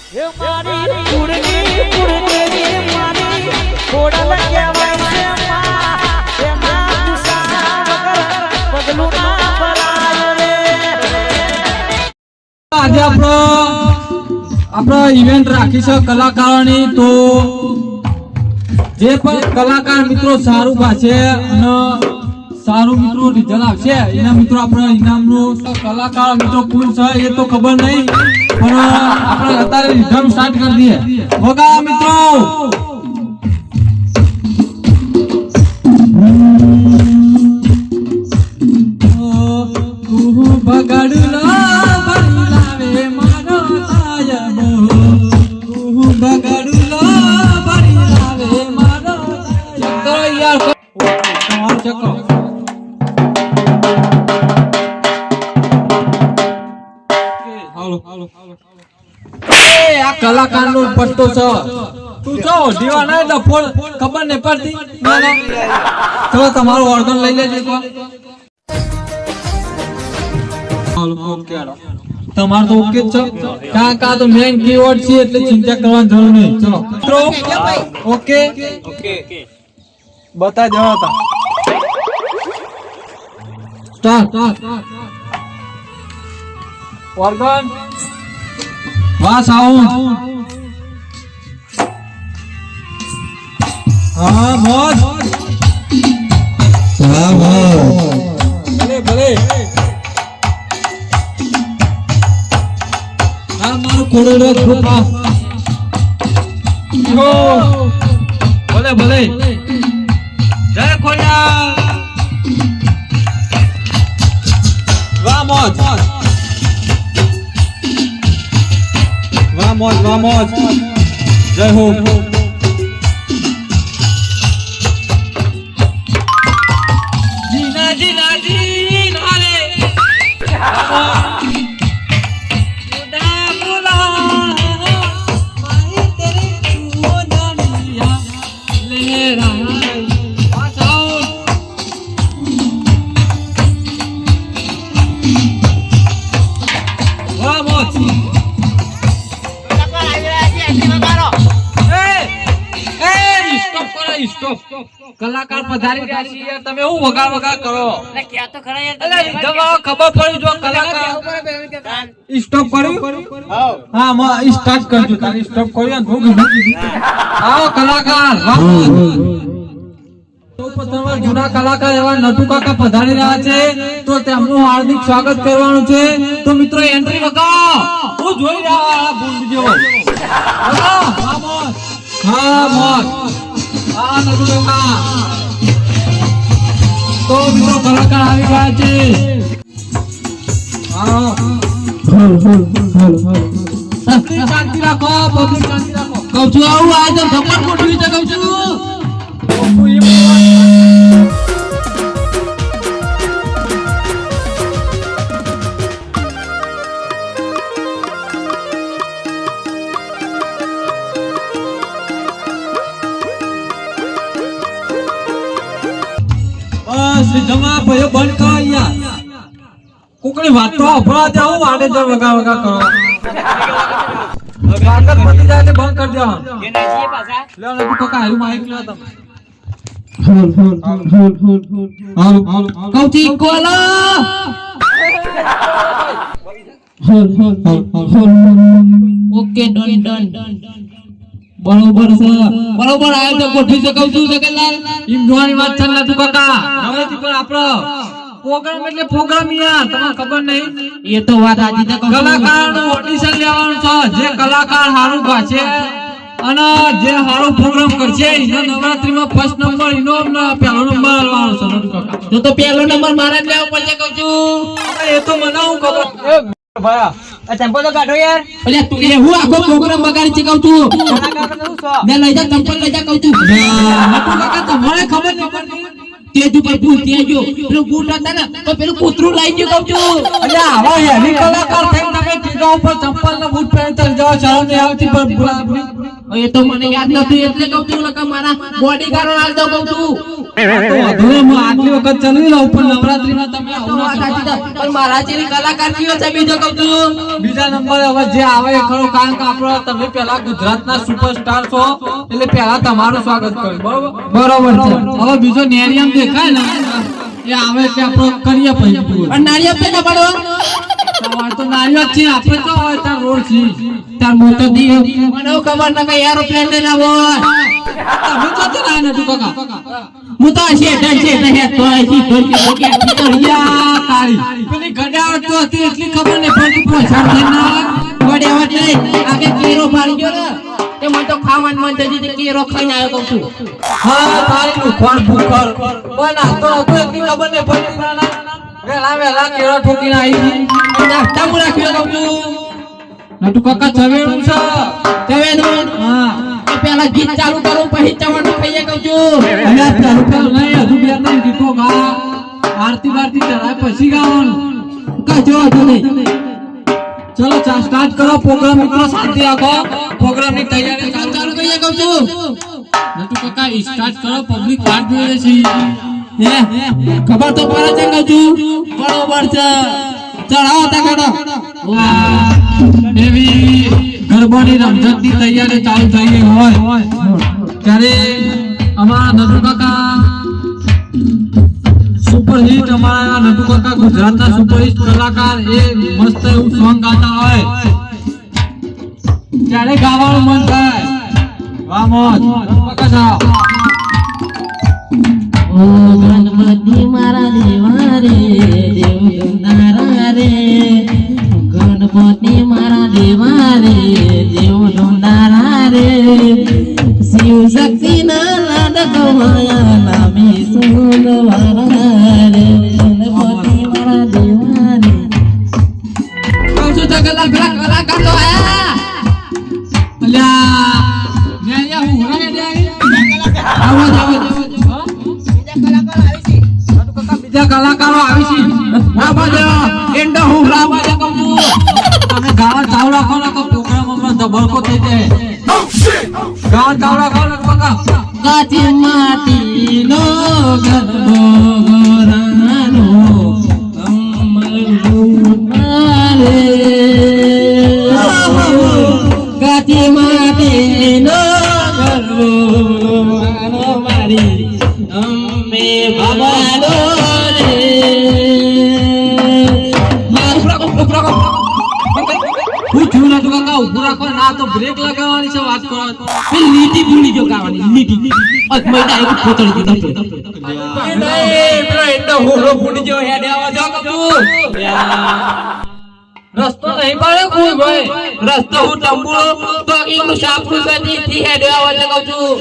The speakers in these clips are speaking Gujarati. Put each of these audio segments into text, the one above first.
એ મારી કુડની મારી ખોડલ કહેવાય છે એના ગુસ્સા વગર પગલું ના ભરાય રે. આજે આપણો ઇવેન્ટ રાખી છે કલાકારોની. તો જે પણ કલાકાર મિત્રો સારું ગાશે અને સારું મિત્રો રિઝલ્ટ આવશે એના મિત્રો આપણે ઇનામનું કલાકાર મિત્રો કોણ છે એ તો ખબર નહીં, પણ આપણે અત્યારે રિધમ સ્ટાર્ટ કરી દઈએ. વગા મિત્રો બગાડું લાવે મારો સાયબ, બગાડું લાવે મારો સાયબ. તો યાર તમારું ચક્કર આ કલાકાર નો પટ્ટો છે. તું છો દીવાના ડફોળ ખબર નહીં પડતી. ચલો તમારું ઓર્ગન લઈ લેજો. તમારું તો ઓકે જ છે. કાકા તો મેઇન કીવર્ડ છે એટલે ચિંતા કરવાની જરૂર નહીં. ચલો મિત્રો ઓકે બતા જવા હતા સ્ટાર્ટ ઓર્ગન વાહ સાઉન્ડ હા મોજ હા મોજ ભલે ભલે આ મારું કોડો ગ્રુપ આ ભલે ભલે જય ખોડિયાર વાહ મોજ વાહ મોજ જય હો. જીના જીના જીના રે ખુદા બોલા માહી તેરે ચુદનિયા લહેરાઈ પાછાઓ. વાહ મોજ સ્ટોપ. કલાકાર પધારી રહ્યા છે યાર, તમે હું વગાડ વગાડ કરો. એટલે ક્યાં તો ખરા યાર ખબર પડી જો કલાકાર સ્ટોપ કર્યું. હા માં સ્ટાર્ટ કરજો. તારી સ્ટોપ કર્યો ને ભોગ આવો કલાકાર. જૂના કલાકાર એવા નટુ કાકા પધારી રહ્યા છે તો તેમનું હાર્દિક સ્વાગત કરવાનું છે. તો મિત્રો એન્ટ્રી વગાડો. હું જોઈ રહ્યા ભૂલ જેવો હા મોજ આ નટુ કાકા. તો મિત્રો કલાકાર આવી ગયા છે. પબ્લિક શાંતિ રાખો, પબ્લિક શાંતિ રાખો. કહું છું આવું આ તો ધમક ગોઠવી છે. કહું છું જમા ભાઈઓ બંધ કરો. અહીંયા કોકની વાત તો અભળા જાવ આડે જ વગા વગા કરો. સ્વાગત પતી જાય એટલે બંધ કરી દેવાનું. એ નજીએ પાછા લ્યો ને કાકા હારું માઈક લ્યો તમે. કૌચી કોલા ઓકે ડન બરોબર છે. બરોબર આ તો ગોઠવી શકું છું સગનલાલ. ઈમ જોવાની વાત છે ના તું કાકા. નવરેથી પણ આપણો પ્રોગ્રામ એટલે પ્રોગ્રામ યાર તમને ખબર નહીં. એ તો વાત આજી છે. કલાકારનું ઓડિશન લેવાનું છે. જે કલાકાર સારું ગાશે અને જે સારો પ્રોગ્રામ કરશે એને નવરાત્રીમાં ફર્સ્ટ નંબર એનો પહેલો નંબર આવવાનો છે નટુ કાકા. તો પહેલો નંબર મારે જ લેવો પડશે કહું છું. એ તો મને હું ખબર ભાયા આ ચંપલ તો કાઢો યાર. અલ્યા તું એ હું આખો પ્રોગ્રામ બગાડી છે કહું છું. મે લઈ જા ચંપલ લઈ જા કહું છું. નટુ કાકા તમારે ખબર નહીં પડતી. તેજ ઉપર ભૂલ ત્યાં જો પેલું બૂટ હતા ને તો પેલું કૂતરું લઈ ગયું કહું છું. અલ્યા આવા હેવી કલાકાર થઈને તમે ટીકા ઉપર ચંપલ ને બૂટ પહેરી જાવ શરમ નહીં આવતી. પણ એ તો મને યાદ નથી એટલે કહું છું લકા મારા બોડીગાર્ડ હાલ દો કહું છું તો અધૂરો હું આટલી વખત ચલાવી લઉં પણ નવરાત્રીમાં તમે તો આવું વાત ના સાચી શીખો. છે. પણ મારા જેવી કલાકાર કયો છે બીજો કહું છું બીજા નંબરે હવે જે આવે એ ખરો કારણ કે આપણો તમે પહેલા ગુજરાતના સુપરસ્ટાર છો એટલે પહેલા તમારું સ્વાગત કર્યું બરોબર છે હવે બીજો નેરિયમ દેખાય ને એ આવે એટલે આપણે કરીએ પછી પૂરું. પણ નાળિયેર તે ના પડો સવાર તો નારિયેળ છે આપણે તો હોય ત્યાં રોડ છે તાર મોટો દી મને ખબર ના કે એરોપ્લેન લઈને આવો તમે તો ચલાય ને તું કાકા હું તો શેઠ તો આઈ તો યા તારી પેલી ગડાવટ તો હતી એટલી ખબર ને પણ તું પહોંચાડ દે ના વડે વડે આગે કેરો મારી ગયો ને તે મને તો ખાવાનું મન થઈ ગયું કેરો ખાઈને આવ્યો કહું છું હા તારી લુખવાડ ભૂખર પણ આ તો હતું એટલી ખબર ને પણ વેલા વેલા કેળા ઠોકીને આવી ગઈ નાસ્તા હું રાખ્યો કહું છું નટુ કાકા ચવેણું છે હવે હા તો પેલા ગીત ચાલુ કરું પછી ચવાનું ખાઈએ કહું છું અલ્યા ચાલુ કર નહીં હજુ બે ત્રણ ગીતો ગા આરતી બારતી ચડાય પછી ગાવાનું કજો હતું નહીં ચલો સ્ટાર્ટ કરો પ્રોગ્રામ મિત્રો શાંતિ રાખો પ્રોગ્રામની તૈયારી ચાલુ કરીએ કહું છું નટુ કાકા સ્ટાર્ટ કરો પબ્લિક વાત જોઈએ છે હે ખબર તો પડે છે કહું છું બરોબર છે ચડાવો તા કાઢો એવી ગરબાની રમઝટની તૈયારી ચાલુ થઈ ગઈ હોય ત્યારે અમારા નટુ કાકા સુપરહિટ અમારા નટુ કાકા ગુજરાતના સુપરહિટ કલાકાર એ મસ્ત એવું સોંગ ગાતા હોય ત્યારે ગાવાનું મન થાય વાહ મોજ કાકા જાઓ ઓ ગણપતિ મારા દેવા રે દેવ ગંધારા રે ગણપતિ મારા દેવા રે દેવ ગંધારા રે શિવ શક્તિ ના લાડ કમાયા નામે સુનવારા રે ગણપતિ મારા દેવા રે કહું છું તો કલાકાર તો આયા અલ્યા ને અહીંયા હું હરાય દે આવો આવો બીજા કલાકારો આવી છે એન્ડો હું રાવા કહું છું તમે ગાવા ચાવ રાખો ને તો પ્રોગ્રામ હમણાં ધબડકો થઈ જાય ગાવા ચાવ રાખો ને કાકા કાચી માટીનો ગરબો ગોરાનો અમર કાચી માટીનો ગરબો ગોરાનો મારી અમે ભવાનો રે હું છું ને તું કાકા ઉભું રાખો ના તો બ્રેક લગાવવાની છે વાત કરો લીટી ભૂલી જો ગાવાની લીટી અજમઈ ડાયરેક્ટ ખોતડી દીધો નહીં પેલો એન્ડો હોરો ફૂટી જો હેડે આવા જો કપૂર રસ્તો નહીં પાડે કોઈ ભાઈ રસ્તો હું ટંબુળો તો એકનું સાપડું બેઠી થી હેડે આવા જો કહું છું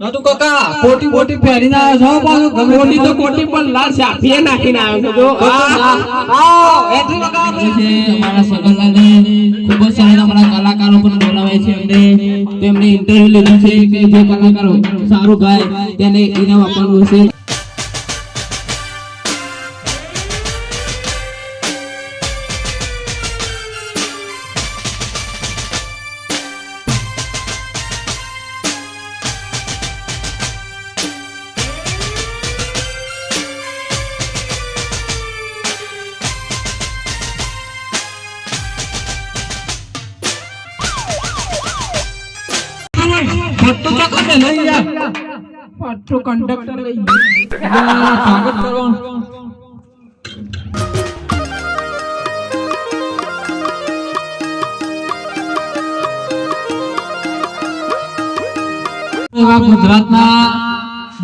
નટુ કાકા કોટી બોટી પહેરીને આવ્યો છો પાછો ગમે કોટી તો કોટી પણ લાલ સાફીએ નાખીને આવ્યો છો આવો એન્ટ્રી લગાવો અમારા સગનલાલને ખૂબ જ સારા અમારા કલાકારો પણ બોલાવે છે અમને તેમને ઇન્ટરવ્યુ લીધું છે કે જે કલાકારો સારું ગાય તેને ઇનામ આપવાનું છે પટ્ટો કાકા ને લઈ જા પાટો કંડક્ટર લઈ સ્વાગત કરવાનું એવા ગુજરાતના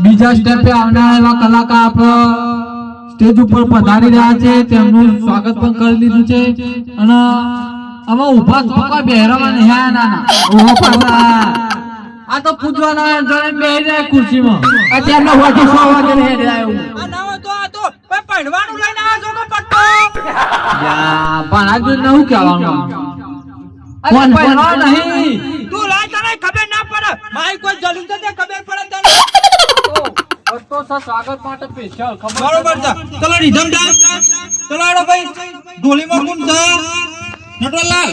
બીજા સ્ટેપે આવનારા એવા કલાકાર આપણો સ્ટેજ ઉપર પધારી રહ્યા છે તેમનું સ્વાગત પણ કરી લીધું છે અને આમાં ઉભા થોકા બેહરામાં નહીં આયા નાના ઓહો પાછા આ તો પૂજવાના જણે બેહી જાય ખુરશીમાં અત્યારનો વાટી 100 વાગે હેડે આવ્યો આ ના હોય તો આ તો ભાઈ પડવાનું લઈને આવ્યો છો કે પટ્ટો યા પણ આજે નવું કહેવાનું કોણ પહેરવા નહીં તું લાય તને ખબર ના પડે મારી કોઈ જલુમ તો તે ખબર પડે તને તો સ્વાગત માટે સ્પેશિયલ ખબર બરોબર છે ચલો રીધમ ડા ચલો આડો ભાઈ ઢોલીમાં કોણ છે નટવરલાલ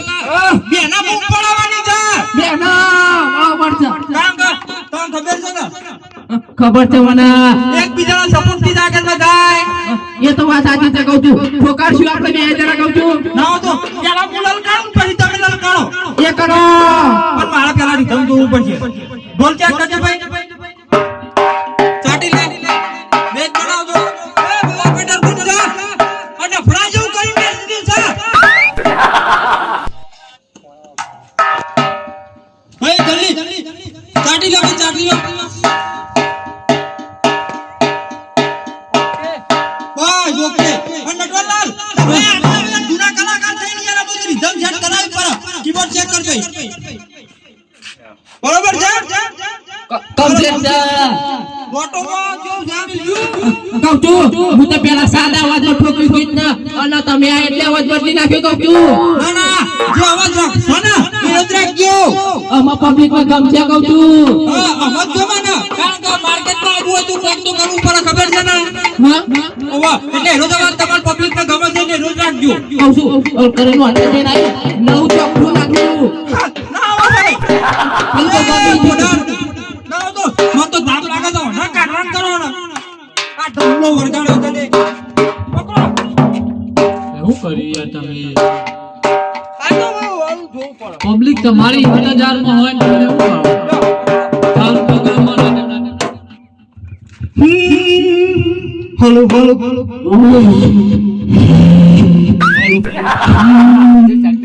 બેના બૂમ પડાવવાની છે બેના ખબર છે મને એકબીજાના સપોર્ટ થી જ આગળ વધાય. એ તો વાત સાચી છે કહું છું ઠોકારશું આપણે બે જણા કહું છું ના હો તો પેલા હું લલકારું પછી તમે લલકારો. એ કરો પણ મારા પેલા રીધમ જોવું પડશે. ઢોલ ચેક કરજે ભાઈ. ચાટી લે. મેચ બનાવજો. એ ભલા બેટા ગુડ છે. અને ફ્રા જેવું કરી મેચ દીધી છે. ભાઈ જલ્દી ચાટી લો ચાટી લો. બસ ઓકે. અને નટવરલાલ હવે આટલા બધા જૂના કલાકાર થઈને યાર આ બધું રીધમ સેટ કરાવી પર કીબોર્ડ ચેક કર ભાઈ. બરોબર છે કમ્પ્લીટ છે ફોટોમાં જો જામી લ્યું. કહું છું હું તો પેલા સાદા અવાજ ઠોકી ગઈ ને અને તમે આ એટલે અવાજ બદલી નાખ્યો કહું છું ના ના જે અવાજ રાખશો ને એ જ રાખજો. આમાં પબ્લિક માં ગમશે કહું છું હા અવાજ જમાના કારણ કે માર્કેટમાં આવવું હોય તો કોક તો કરવું પડે ખબર છે ને. હા ઓવા એટલે એનો તો વાત તમાર પબ્લિક ને ગમે છે ને રોજ રાખજો. કહું છું ઓર કરીને વાંચે જઈને આવી નવ ચોકડું નાખ્યું ના આવો ભાઈ ના તો મન તો ધાક લાગે તો ના કાઢવાન કરો ને આ ઢોલનો વરગાડ્યો તને પકડો. એવું કરી યાર તમે આ તો આવું જોવું પડે. પબ્લિક તમારી ઇંતજારમાં હોય ને તમે એવું કરો ચાલુ પ્રોગ્રામમાં હલો હલો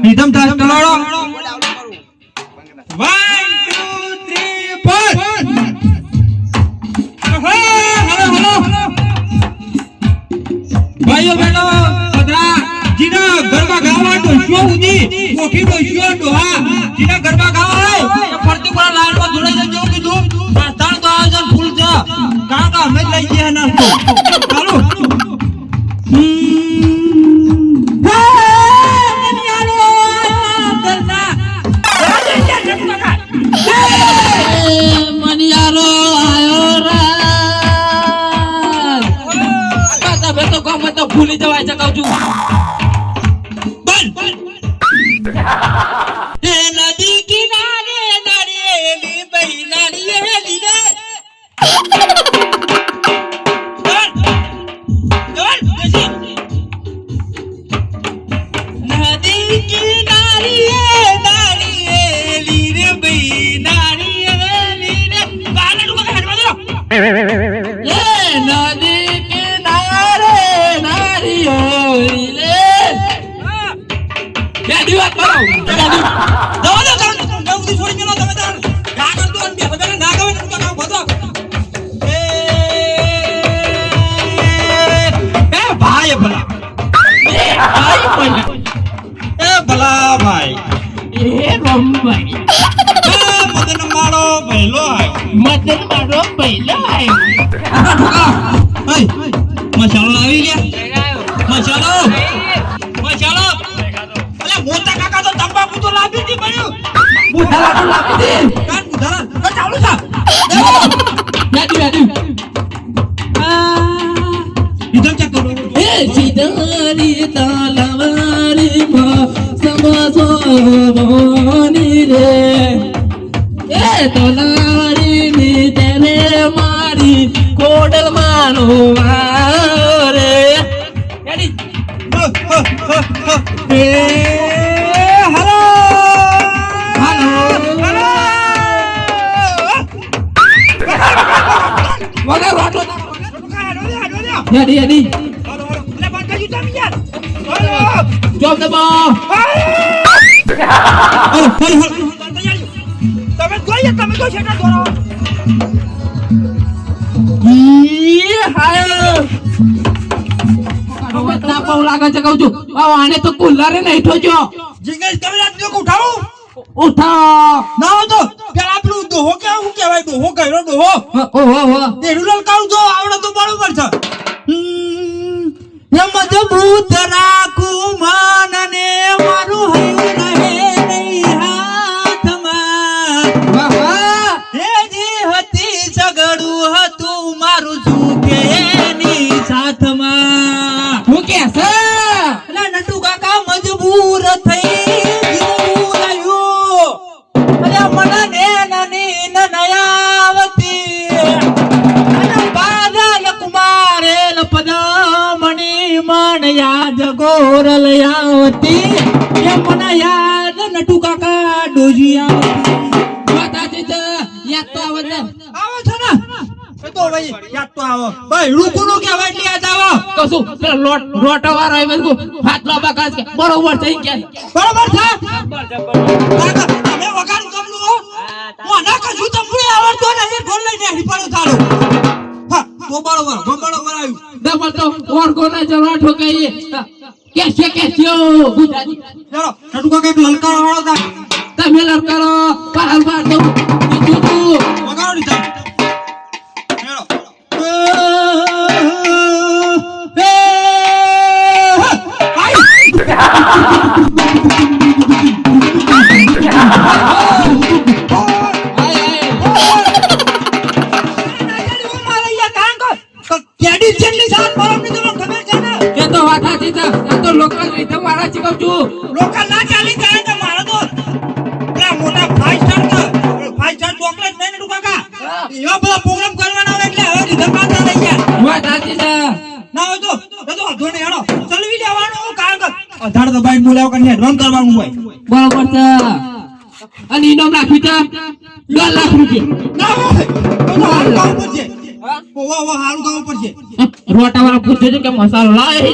રીધમ તાસ ચલાડો. 1 2 3 હલો ભાઈઓ બહેનો પધરા જીના ગરબા ગાવા ડોસ્યો ઉજી કોઠી ડોસ્યો ડોહા જીના ગરબા ગાવા હોય એ ફરતી કોના લાઈનમાં જોડાઈ જજો કીધું પ્રસ્થાન તો આયોજન ફૂલ છે કારણ કે અમે જ લઈ ગયા નાસ્તો ચાલો. મનિયારો આયો રા તમે તો ગમે તો ભૂલી જવાય છે કહું છું એ નદી કિનારે નાળિયેરી બહી નાળિયેરી રે નદી કિનારે નાળિયેરી રે બહી નાળિયેરી રે ગાના નું હેડવા દો. એ નદી કિનારે નારિયેળી રે બેડી વાત કરો જવા દો તમે ઉધી છોડી મેલો તમે તાર ગા કર દો અને બે બધા ના ગમે તો કામ બધો. એ ભાઈ ભલા એ ભલા ભાઈ એ રમભાઈ એ મદન મારો ભઈલો આય મદન મારો પહેલો આવ્યો હઈ મસાલો આવી ગયા મસાલો અલે મોટા કાકા તો તંબાકુ તો લાવી દી પડ્યું બુઢા લાડુ લાવી દે કાન બુધારા તો ચાલુ છે બેડી ઇધર ચેક કરો. એ સિધારી તલવારી માં સમસોની રે એ તલવારી ની તેને મારી કોડલ માનો રે એડી એ હેલો હાલો વગર વાટો એડી એડી જોબ દબા તમે જોઈએ તમે તો છે દોરો ઈ હાય વતના પાઉ લાગે છે કહું છું આને તો કુલ્લારે નહીં ઠોજો જીગેશ તમે રાત કો ઉઠાવો ઉઠા ના હો તો પેલા પેલું ડોહો કે હું કહેવાય ડોહો કહેરો ડોહો ઓહો તેડુલ કાઉ જો આવડે તો બરોબર છે. એ મજબૂત રાખું માનને મારું હૈયું રહે નહીં હાથમાં એ જી હતી સગડું હતું મારું ઝૂકે એની સાથમાં. હું કે છે અલા નટુ કાકા મજબૂર થઈ જીવું રહ્યું અલા મને ને નની નયાવતી આવતી એ મને યાદ નટુ કાકા ડોજીયા વાતાજી તો યાદ તો આવે ને આવો છે ને એ તો ભાઈ યાદ તો આવો ભાઈ રૂકુનો કહેવાય એટલે યાદ આવો કશું પેલો રોટો વાળો આવ્યો મેં કીધું હાથ લાંબા કાઢ કે બરોબર થઈ ગયા બરોબર છે કાકા તમે વગાડ કમલું હો મને કશું તમને આવડતો નહીં ફોન લઈને હેડી પડો થાળો હા તો બરોબર આવ્યું ડબલ તો ઓર કોના જવા ઠોકાઈએ કે ગુજરાતી ચાલો નટુ કાકા એક લલકારો વાળો તા તમે લડકારો પાર પાર દઉં બીજું તું વગાડો ની તા ચાલો એ તો વાતાજી છે આ તો લોકલ રીતે મારા ચીકવ છું લોકલ ના ચાલી જાય તો મારો તો પેલા મોટા 5 સ્ટાર ચોકલેટ નહીં નટુ કાકા એવા બધા પ્રોગ્રામ કરવાના હોય એટલે હવે રીધમ પાતા લઈ ગયા વાતાજી છે ના હોય તો વાંધો નહીં હેડો ચલવી લેવાનું કારણ કે અધાડ દબાઈ બોલાવ કરીને એડવાન્સ કરવાનું હોય બરોબર છે અને ઇનામ રાખ્યું છે 2 લાખ રૂપિયા ના હોય તો હારું કામ પડશે ઓવા હારું કામ પડશે રોટા વાળા પૂછે છે કે મસાલો લાવે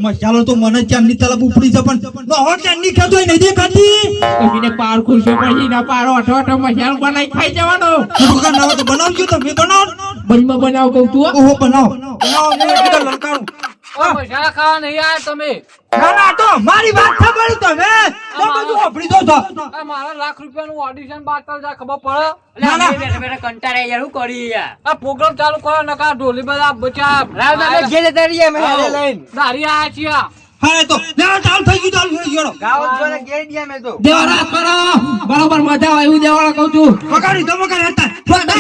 મસાલો તો મને ચાંદની તલબ ઉપડી છે પણ નો હવે ચાંદની ખાતો નહીં દેખાતી કમીને પાર ખુરશો પછી ના પાર ઓઠો મસાલો બનાવી ખાઈ જવાનો કાકા ના હોય તો બનાવજો તમે બનાવો બળીમાં બનાવ કહું તું ઓહો બનાવો મેં કીધું લલકારું મસાલા ખાવા નહીં આયા તમે ના તો મારી વાત સાંભળી તમે તો બધું આપડી દો છો મારા લાખ રૂપિયાનું ઓડિશન બાતલ જા ખબર પડે ના ના કંટાળે યાર હું કરી યાર આ પ્રોગ્રામ ચાલુ કરો નકા ઢોલી બધા બચા રાવ તમે ઘેર જતા રહીએ અમે હારે લઈને દારી આયા છીએ હા તો ના ચાલુ થઈ ગયો ગાવ જોને ઘેર ગયા મે તો દેવરાત કરો બરોબર મજા આવે એવું દેવાળા કહું છું વગાડી તો વગાડ હતા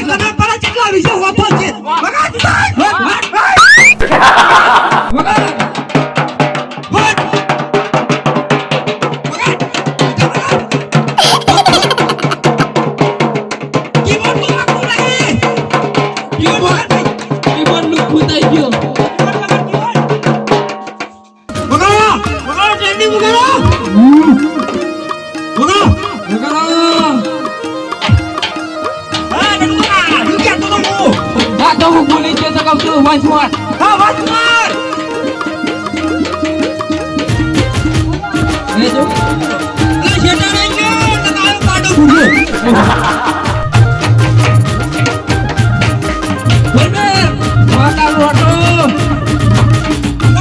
તમે પર કેટલા વિશે હોતો છે વગાડ હું બોલી છે તો કહું છું વાંચવા હા વાંચવા એ જો આ શેટા નહીં ગયો તો કાયો પાડો ફૂટો બોલે વાકા રોટો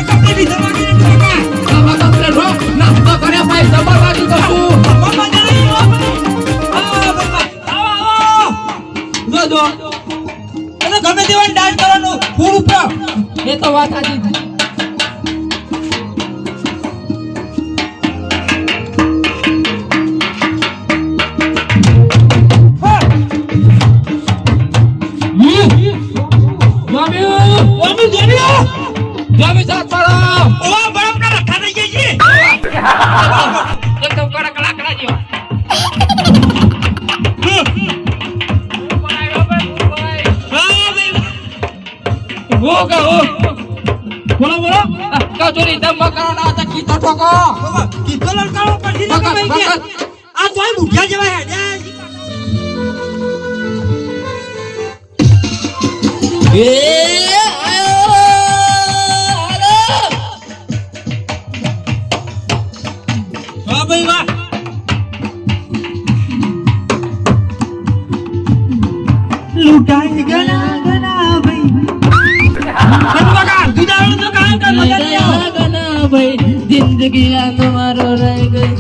કપડે ની દવાડી ને કાકા આવા કપડે રો નાસ્તો કરે ભાઈ જબરવાદી કહું છું બાબા જરા આ બાબા આવો જો અને ગમે તેવા ડાન્સ કરવાનું ફૂલ ઉપર એ તો વાત સાચી જમી સાત પાડો ઓવા બરફ ના રખા થઈ ગઈ છે એકદમ કડક લાકડા જેવા બોલો કચોરી દમ કરો ના તો કીધો ઠોકો કીધો લલકારો પછી તો કમાઈ ગયા આ તોય મુઠિયા જેવા હેડે એ વાહ ભાઈ વાહ લૂટાઈ ગલા ગલા ભાઈ जिंदगी तुम्हारो रह गई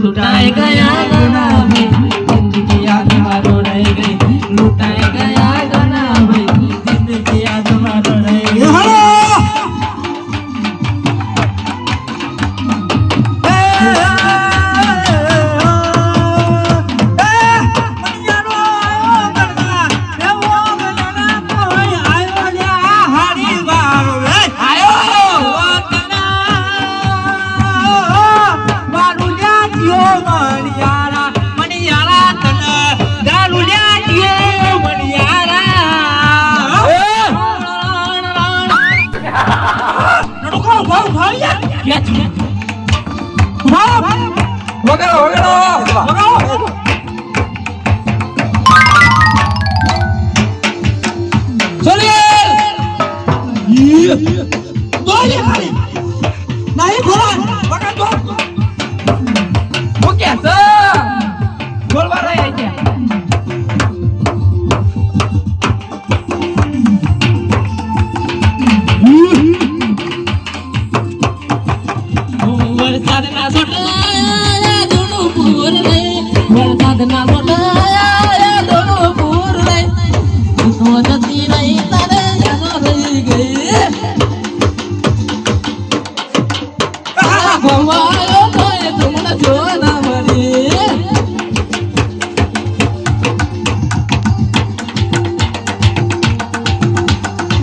लुटाए गया गना भाई जिंदगी तुम्हारो रह गई लुटाए गया गना भाई जिंदगी तुम्हारो रह गई મણિયારા મણિયારા તને ગાલુલ્યા દીએ મણિયારા નડકો ભાવ ભાવ્યા કે છે ભાવ વગાડો વગાડો દોલી હારી નહીં ભોળા વગાડો હું કે છે બોલવા રહ્યા છે વરસાદના સોટલા દોનો પૂર રે વરસાદના સોટલા દોનો પૂર રે તો જતી રહી તારે યાદ રહી ગઈ ગવાયો તો એ તમને જો ના મળી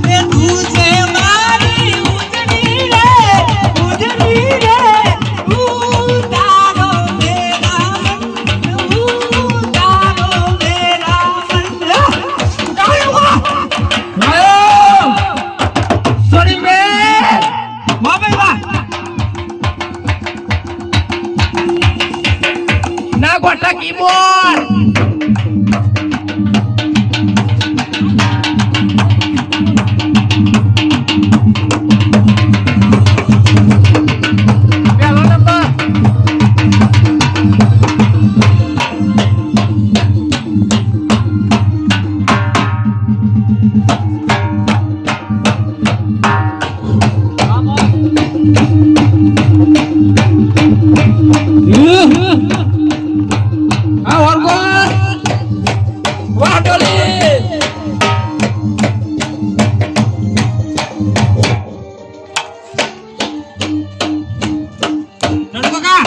એ તુજે મારી ઉજળી રે ઉતારો મેરા મન ઉતારો મેરા મન આયો સોરી મે વાહ ભાઈ વાહ ના ગોટા કીબોર્ડ પહેલો નંબર આ ઓરગોન વાટોલી નડકા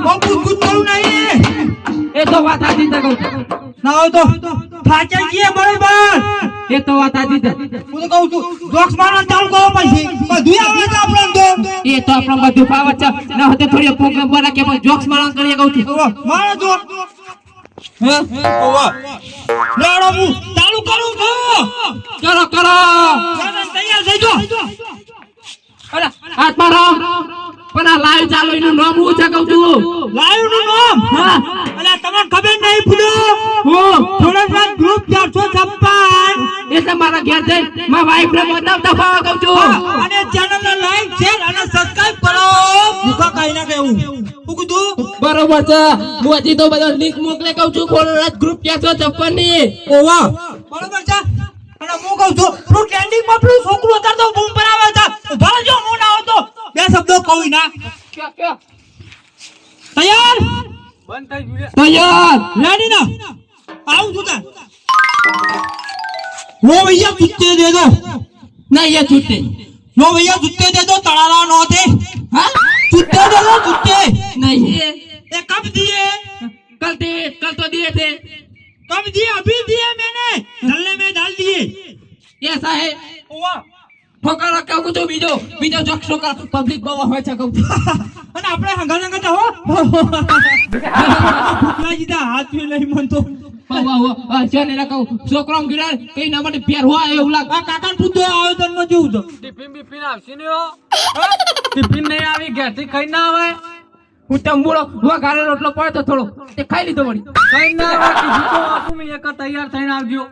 બહુ કૂદ કરું નહીં એ તો વાત આજી છે કહું છું. ના હોય તો થાચા છીએ બરાબર એ તો વાત આજી છે હું તો કહું છું જોક્સ મારવાનું ચાલુ કરો પછી બધું આવડે છે આપણે તો એ તો આપણો બધું ફાવત છે ના હોતે થોડી પ્રોગ્રામ બના કે પણ જોક્સ મારવા કરીએ કહું છું મારો જો ઓવા લાડો હું ચાલુ કરું છું કરો કરો તૈયાર થઈ જો અરે હાથ મારો પણ આ લાઈવ ચાલુ એનું નામ હું છે કહું છું લાઈવ નું નામ હા અલે તમને ખબર નહીં ભૂલો હું થોડા ગ્રુપ 456 એ તો મારા ઘેર જઈ મારા વાઈફ ને બતાવતા ફાવા કહું છું અને ચેનલ ને લાઈક શેર અને સબસ્ક્રાઇબ કરો ભૂખા કાઈ ના કેવું હું કીધું બરોબર છે હું હજી તો બધો લિંક મોકલે કહું છું ખોલરાજ ગ્રુપ 456 ની ઓવા બરોબર છે અને હું કહું છું તું ટ્રેન્ડિંગ માં પેલું છોકરું અત્યારે તો બૂમ બનાવે છે ભલે જો હું ના હોતો બે શબ્દો કહું ના તૈયાર તૈયાર રેડી ના આવું છું તાર लो भैया जूते दे दो नहीं ये छुट्टे लो भैया जूते दे दो तड़ाला नो थे हाँ जूते दे दो जूते नहीं ये कब दिए कल तो दिए थे कब दिए अभी दिए मैंने डलने में डाल दिए ऐसा है वाह ठोकर कहूं कुछ बीजो जोक ठोकर पब्लिक बाबा હોય છે કહું અને આપણે હંગા હંગા હો ભૂખલા જીતા હાથ મે લઈ મન તો વાહ ચાલે ના કહું છોકરો ગિરા કઈ ના માટે પેર હોય એવું લાગ આ કાકાને પૂછો આયોજન માં જોઉં તો ટિફિન આવશે ને ટિફિન નહીં આવી ઘેરથી ખાઈ ના આવે હું તંબુળો વઘારે રોટલો પડ્યો તો થોડો તે ખાઈ લીધો વળી ખાઈ ના આવે કીધું તો આપું મેં એક તૈયાર થઈને આવજો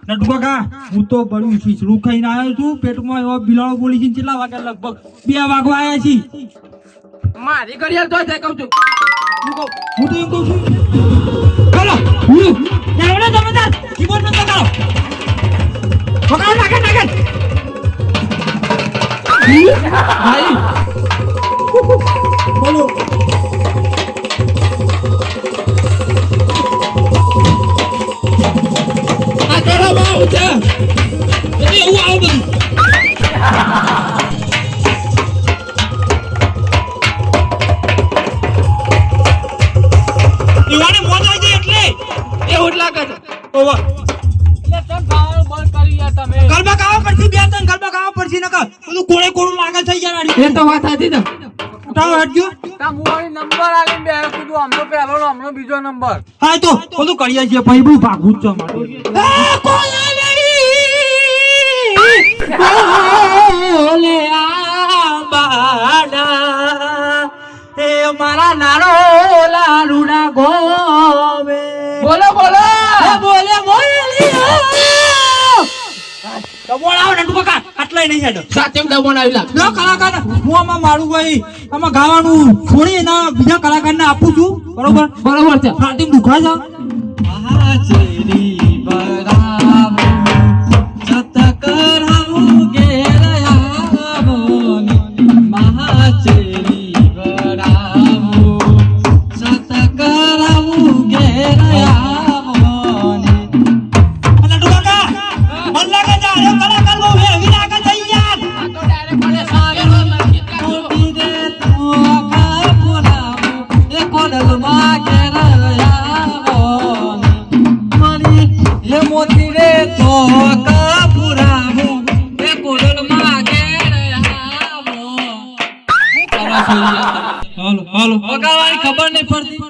નટુ કાકા હું તો બડું શીશડું ખાઈને આવ્યો છું પેટમાં એવો બિલાડો બોલી છે કેટલા વાગે લગભગ 2 વાગવા આવ્યા છી મારી ઘડિયાળ તો જાય કહું છું હું તો એમ કહું છું ચાલો એવડે જમદાર કીબોર્ડ ન કરો વગાડો નાખે ભાઈ બોલો આ કરો બાઉ છે એવું આવ બધું ઈવાને મોજ આવી ગઈ એટલે એવું જ લાગે છે ઓવા એટલે તમ ખાવાનું બંધ કરી યાર તમે ગરબા ગાવા પડશે બે ત્રણ ગરબા ગાવા પડશે નકર બધું કોળે કોળું લાગે થઈ જાય એ તો વાત સાચી છે ઉઠાવો હટજો નંબર આલી બે કીધું આમનો પહેલો ને આમનો બીજો નંબર. હા તો બધું કરીએ છીએ ભાઈ બહુ ભાગવું જ છે અમારે. બોલે આંબાડા એ મારા નાનો લાલુડા ગોવે. બોલો બોલો બોલે બોલાવો નટુ કાકા આટલાય નહીં હેડો. સાચેમ દબોન આવી લાગ. ના કલાકાર હું આમાં મારું ભાઈ આમાં ગાવાનું છોડી ના બીજા કલાકારને આપું છું બરોબર. બરોબર છે. હાર્દિક દુખા છે. મહાચેરી બરાવો જત કરાવું ઘેર આવોની. મહાચેરી બરાવો જત કરાવું ઘેર આવોની. નટુ કાકા મન લાગે છે આ કલાકાર બહુ હેવી લાગે છે યાર. તો ડાયરેક્ટ મને સાગરો સંગીત કાઢો. રે તો કાપુરાવો એ કોડલમાં ઘેર આવોની. મારી એ મોતી રે તો કાપુરાવો એ કોડલમાં ઘેર આવો. શું કરો છો યાર? હાલો હાલો વગાડવાની ખબર નહીં પડતી.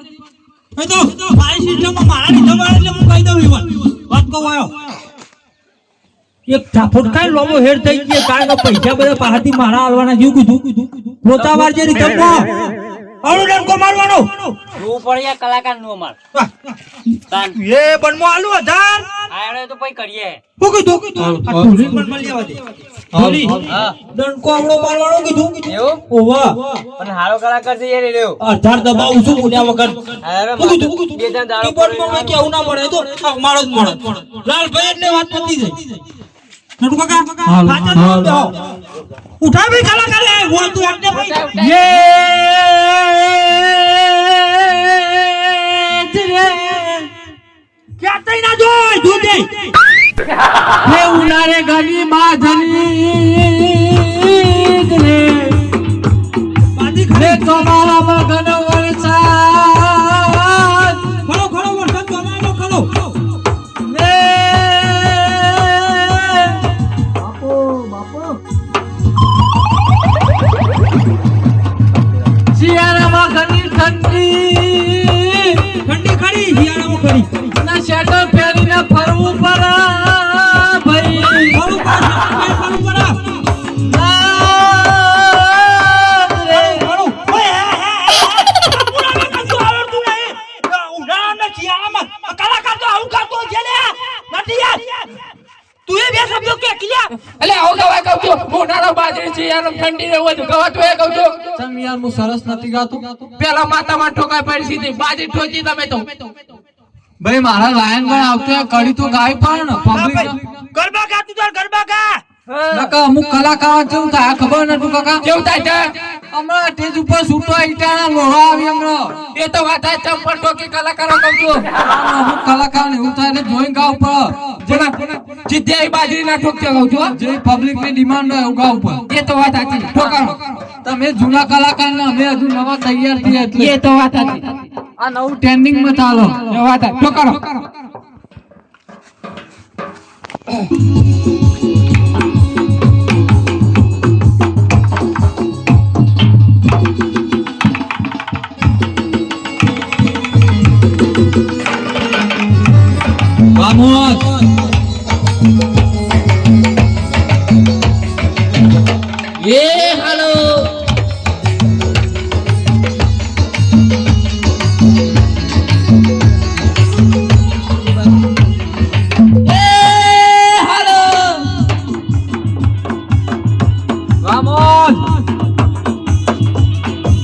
એ તો મારી સિસ્ટમમાં મારા લીધો મળે એટલે હું કહી દઉં ઈવન વાત કહું આવ્યો એક ઠાફોટ ખાઈ લોબો હેડ થઈ ગયો કારણ કે પૈસા બધા પાહાથી મારા હાલવાના જેવું કીધું પોતાવાર જે રિકમમાં આવડો ડંકો મારવાનો જોવું પડે યાર કલાકાર નું અમાર. એ બનમો આલુ 1000 આયડે તો પછી કરીએ. હું કીધું આ ઢોલી બનમાં લેવા દે ઢોલી ડંકો આવડો મારવાનો કીધું એવું? ઓવા પણ હારો કલાકાર છે યાર એ રહ્યો. 1000 દબાવું છું બોલ્યા વગર અરે હું કીધું બે ત્રણ દાડો કીબોર્ડમાં મેં કેવું ના પડે તો આ મારો જ મળે લાલભાઈ એટલે વાત પતી જાય નટુ કાકા પાછળ ન બેહો ઉઠા ભી કલાકાર હે બોલ તું એટલે ભાઈ ક્યાં તઈ ના જોય દૂધે હે ઉનારે ગલી બાધની રે બાદી રે તમારા મગન વરસાદ ખરો ખરો વરસાદ જમાનો ખરો રે શિયાળામાં ઘણી ઠંડી ઠંડી ખરી હિયાળામાં ખરી ના શેડો પહેરીને ફરવું પડે ભાઈ. ખરું પરા ખરું ઓય પુરાને કશું આવડતું નહીં ઉડાને ખિયામાં કલાકાર તો આવું કરતો છે લે નથી યાર તું એ બે શબ્દો કે કિયા એટલે આવો ગવાય કહું છું ઉનાળો બાજરી છે યાર ઠંડી ને વધુ ગવાતું એ કહું છું. ચમ યાર હું સરસ નથી ગાતો. પેલા માથામાં ઠોકાઈ પડી સીધી બાજરી ઠોકી તમે તો. ભાઈ મારા લાયન માં આવતો કડી તો ગાય પણ પબ્લિક ગરબા ગા તું તાર ગરબા ગા નકા અમુક કલાકાર જેવું થાય ખબર નતું કાકા. કેવું થાય છે? હમણાં સ્ટેજ ઉપર છૂટો ઈટાણા લોહા આવી હમણાં. એ તો વાત આ ચંપલ ઠોકી કલાકારો કહું છું. અમુક કલાકાર એવું થાય એટલે જોઈને ગાવ પડે. જીત્યા બાજરી ના ઠોકતા કહું છું હો. જે પબ્લિક ની ડિમાન્ડ હોય એવું ગાવ પડે. એ તો વાત સાચી ઠોકારો. તમે જૂના કલાકાર ને અમે હજુ નવા તૈયાર થયા એટલે એ તો વાત સાચી આ નવું ટ્રેન્ડિંગ માં ચાલો. એ વાત સાચી. ઠોકારો. Vamos. હાલો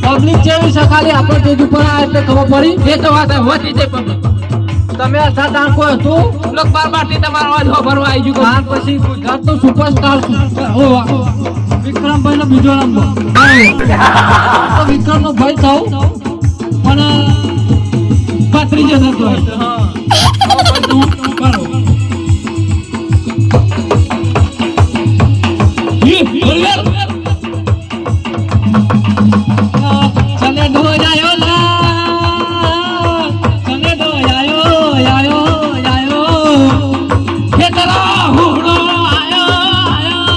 પબ્લિક જેવી છે ખાલી આપણે સ્ટેજ ઉપર આ એટલે ખબર પડી. એ તો વાત હોતી છે પબ્લિક. તમે અસા દાંકો હતું લોક બાર બારથી તમારો અવાજ ભરવા આવી ગયું. ત્યાર પછી ગુજરાત નો સુપરસ્ટાર વિક્રમભાઈ નો બીજો નંબર. તો વિક્રમ નો ભાઈ થવું પણ ભત્રીજો થતો ચલે ઢો જાયો લા ચલે ઢો આયો આયો આયો ખેતરો હુડો આયો આયો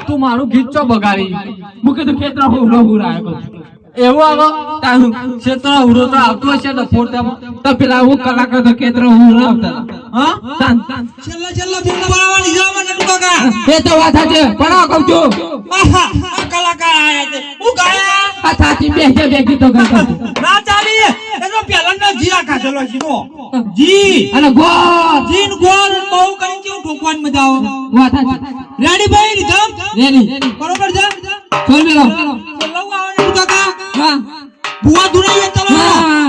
તું મારું ગીત ચો બગાડી મુકે તો ખેતર ઉડો ઉડાયો એવું આવો તારું ક્ષેત્ર ઉડો તો આવતો હશે ને ફોટામાં તો પેલા હું કલાકાર તો ખેતર ઉડાવતા હા શાંત છેલ્લા ફિલ્મ બનાવવાની જવા નટુ કાકા એ તો વાત છે પણ કહું છું આહા, આ કલાકાર આયા છે હું ગાયા આ સાચી બે ગીતો ગાતા ના ચાલી એનો પહેલાનો જી કાઢેલો છે નો જી અને ગોળ જીન ગોળ બહુ કરી કેવું ઠોકવાની મજા આવે વાત છે રેડી ભાઈ રીધમ રેડી બરોબર છે છોડ મેલો લવ આવવાનું કાકા હા બુઆ દુરાઈ ચલો હા